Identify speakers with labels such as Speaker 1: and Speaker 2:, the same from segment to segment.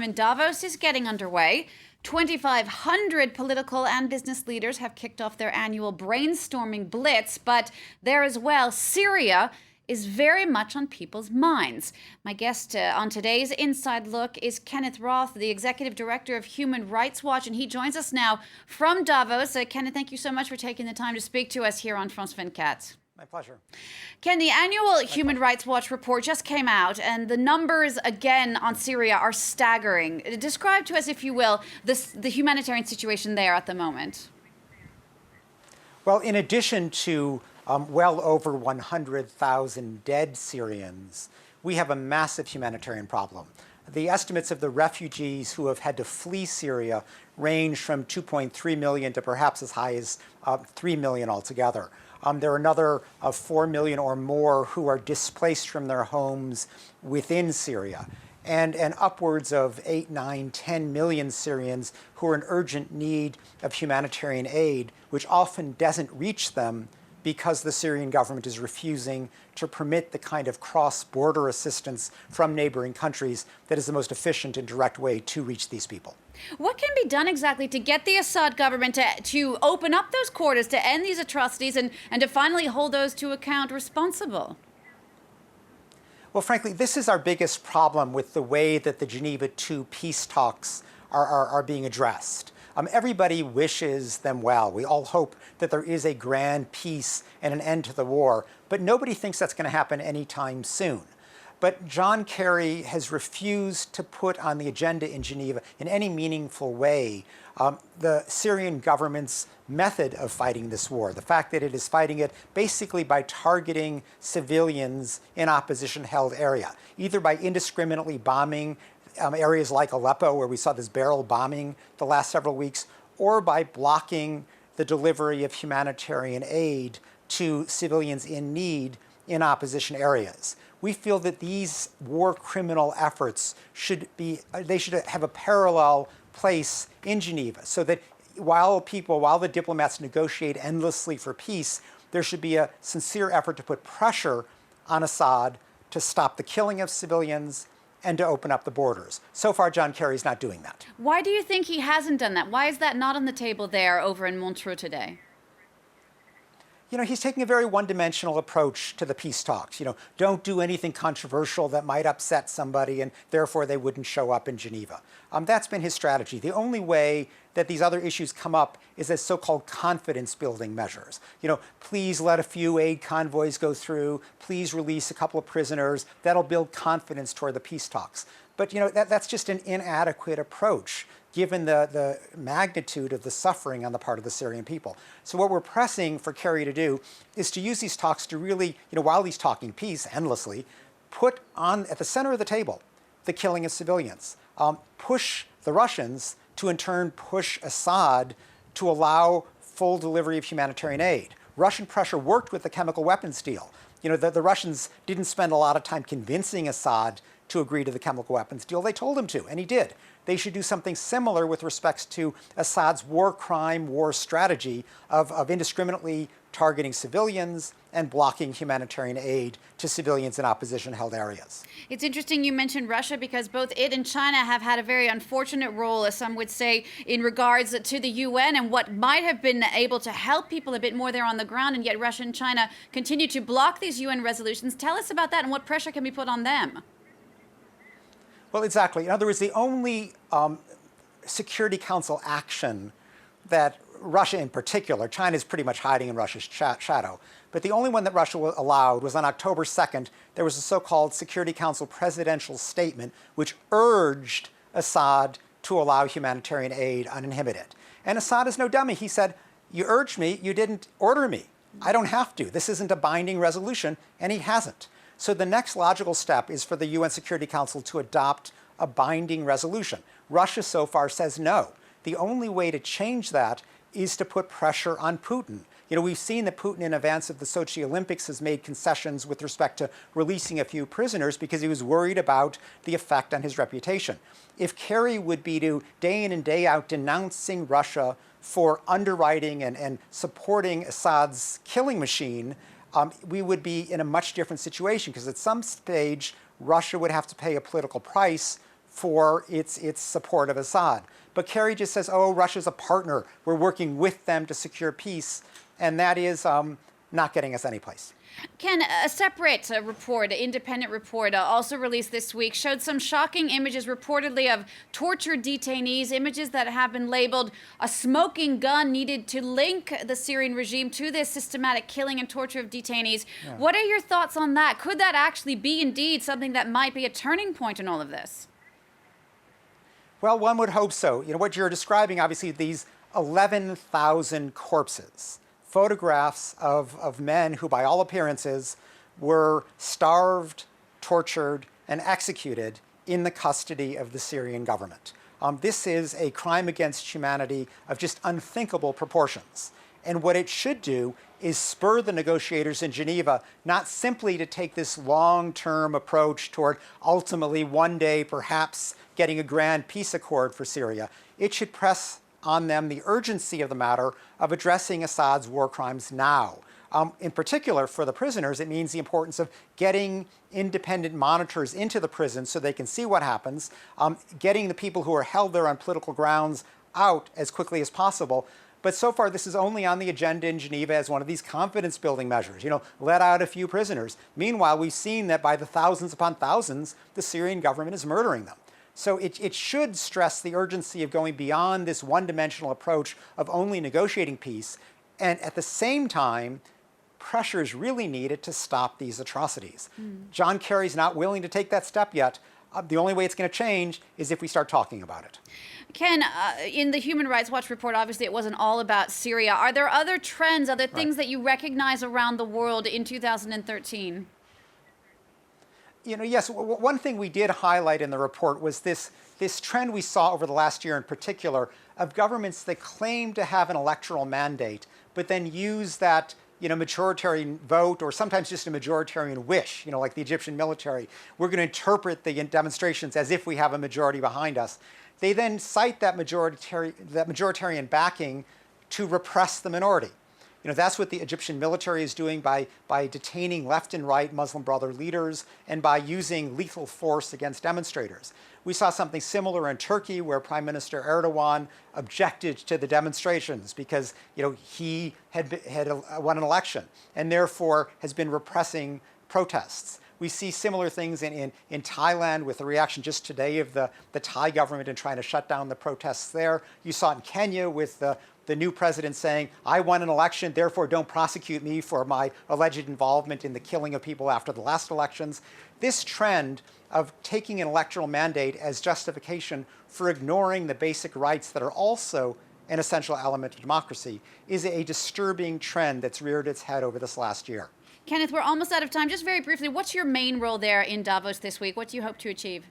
Speaker 1: in Davos is getting underway. 2,500 political and business leaders have kicked off their annual brainstorming blitz, but there as well, Syria is very much on people's minds. My guest on today's Inside Look is Kenneth Roth, the Executive Director of Human Rights Watch, and he joins us now from Davos. Kenneth, thank you so much for taking the time to speak to us here on France 24.
Speaker 2: My pleasure.
Speaker 1: Ken, the annual Human Rights Watch report just came out, and the numbers, again, on Syria are staggering. Describe to us, if you will, the humanitarian situation there at the moment.
Speaker 2: Well, in addition to well over 100,000 dead Syrians, we have a massive humanitarian problem. The estimates of the refugees who have had to flee Syria range from 2.3 million to perhaps as high as 3 million altogether. There are another 4 million or more who are displaced from their homes within Syria, and upwards of 8, 9, 10 million Syrians who are in urgent need of humanitarian aid, which often doesn't reach them because the Syrian government is refusing to permit the kind of cross-border assistance from neighboring countries that is the most efficient and direct way to reach these people.
Speaker 1: What can be done exactly to get the Assad government to open up those quarters, to end these atrocities, and to finally hold those to account responsible?
Speaker 2: Well, frankly, this is our biggest problem with the way that the Geneva II peace talks are being addressed. Everybody wishes them well. We all hope that there is a grand peace and an end to the war, but nobody thinks that's going to happen anytime soon. But John Kerry has refused to put on the agenda in Geneva in any meaningful way the Syrian government's method of fighting this war, the fact that it is fighting it basically by targeting civilians in opposition-held area, either by indiscriminately bombing areas like Aleppo, where we saw this barrel bombing the last several weeks, or by blocking the delivery of humanitarian aid to civilians in need in opposition areas. We feel that these war criminal efforts should have a parallel place in Geneva, so that while the diplomats negotiate endlessly for peace, there should be a sincere effort to put pressure on Assad to stop the killing of civilians and to open up the borders. So far, John Kerry's not doing that.
Speaker 1: Why do you think he hasn't done that? Why is that not on the table there over in Montreux today?
Speaker 2: You know, he's taking a very one-dimensional approach to the peace talks. You know, don't do anything controversial that might upset somebody, and therefore they wouldn't show up in Geneva. That's been his strategy. The only way that these other issues come up is as so-called confidence-building measures. You know, please let a few aid convoys go through. Please release a couple of prisoners. That'll build confidence toward the peace talks. But, you know, that's just an inadequate approach, given the magnitude of the suffering on the part of the Syrian people. So what we're pressing for Kerry to do is to use these talks to really, you know, while he's talking peace endlessly, put on at the center of the table the killing of civilians, push the Russians to in turn push Assad to allow full delivery of humanitarian aid. Russian pressure worked with the chemical weapons deal. You know, the Russians didn't spend a lot of time convincing Assad to agree to the chemical weapons deal. They told him to, and he did. They should do something similar with respect to Assad's war crime, war strategy of indiscriminately targeting civilians and blocking humanitarian aid to civilians in opposition-held areas.
Speaker 1: It's interesting you mentioned Russia, because both it and China have had a very unfortunate role, as some would say, in regards to the UN and what might have been able to help people a bit more there on the ground, and yet Russia and China continue to block these UN resolutions. Tell us about that and what pressure can be put on them.
Speaker 2: Well, exactly. In other words, the only Security Council action that Russia in particular, China is pretty much hiding in Russia's shadow, but the only one that Russia allowed was on October 2nd. There was a so-called Security Council presidential statement which urged Assad to allow humanitarian aid uninhibited. And Assad is no dummy. He said, you urged me, you didn't order me. I don't have to. This isn't a binding resolution, and he hasn't. So the next logical step is for the UN Security Council to adopt a binding resolution. Russia so far says no. The only way to change that is to put pressure on Putin. You know, we've seen that Putin, in advance of the Sochi Olympics, has made concessions with respect to releasing a few prisoners because he was worried about the effect on his reputation. If Kerry would be to, day in and day out, denouncing Russia for underwriting and supporting Assad's killing machine, we would be in a much different situation, because at some stage, Russia would have to pay a political price for its support of Assad. But Kerry just says, oh, Russia's a partner. We're working with them to secure peace. And that is not getting us anyplace.
Speaker 1: Ken, a separate report, an independent report, also released this week, showed some shocking images reportedly of tortured detainees, images that have been labeled a smoking gun needed to link the Syrian regime to this systematic killing and torture of detainees. Yeah. What are your thoughts on that? Could that actually be indeed something that might be a turning point in all of this?
Speaker 2: Well, one would hope so. You know, what you're describing, obviously, these 11,000 corpses, photographs of men who, by all appearances, were starved, tortured, and executed in the custody of the Syrian government. This is a crime against humanity of just unthinkable proportions. And what it should do is spur the negotiators in Geneva not simply to take this long-term approach toward ultimately one day perhaps getting a grand peace accord for Syria. It should press on them the urgency of the matter of addressing Assad's war crimes now. In particular, for the prisoners, it means the importance of getting independent monitors into the prison so they can see what happens, getting the people who are held there on political grounds out as quickly as possible. But so far, this is only on the agenda in Geneva as one of these confidence-building measures. You know, let out a few prisoners. Meanwhile, we've seen that by the thousands upon thousands, the Syrian government is murdering them. So it should stress the urgency of going beyond this one-dimensional approach of only negotiating peace, and at the same time, pressure is really needed to stop these atrocities. John Kerry's not willing to take that step yet. The only way it's going to change is if we start talking about it.
Speaker 1: Ken, in the Human Rights Watch report, obviously it wasn't all about Syria. Are there other trends, other things that you recognize around the world in 2013?
Speaker 2: You know, yes, one thing we did highlight in the report was this trend we saw over the last year in particular of governments that claim to have an electoral mandate, but then use that, you know, majoritarian vote or sometimes just a majoritarian wish, you know, like the Egyptian military. We're going to interpret the demonstrations as if we have a majority behind us. They then cite that majoritarian backing to repress the minority. You know, that's what the Egyptian military is doing by detaining left and right Muslim Brotherhood leaders and by using lethal force against demonstrators. We saw something similar in Turkey where Prime Minister Erdogan objected to the demonstrations because, you know, he had won an election and therefore has been repressing protests. We see similar things in Thailand with the reaction just today of the Thai government in trying to shut down the protests there. You saw it in Kenya with the new president saying, I won an election, therefore don't prosecute me for my alleged involvement in the killing of people after the last elections. This trend of taking an electoral mandate as justification for ignoring the basic rights that are also an essential element of democracy is a disturbing trend that's reared its head over this last year.
Speaker 1: Kenneth, we're almost out of time. Just very briefly, what's your main role there in Davos this week? What do you hope to achieve?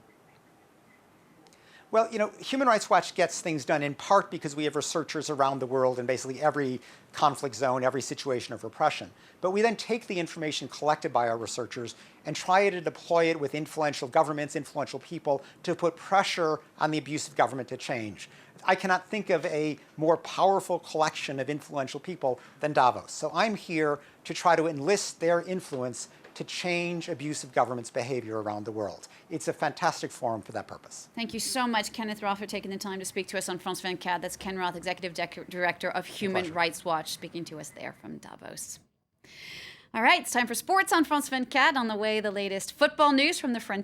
Speaker 2: Well, you know, Human Rights Watch gets things done in part because we have researchers around the world in basically every conflict zone, every situation of repression. But we then take the information collected by our researchers and try to deploy it with influential governments, influential people, to put pressure on the abusive government to change. I cannot think of a more powerful collection of influential people than Davos. So I'm here to try to enlist their influence to change abusive governments' behavior around the world. It's a fantastic forum for that purpose.
Speaker 1: Thank you so much, Kenneth Roth, for taking the time to speak to us on France 24. That's Ken Roth, Executive Director of Human Rights Watch, speaking to us there from Davos. All right, it's time for sports on France 24. On the way, the latest football news from the French.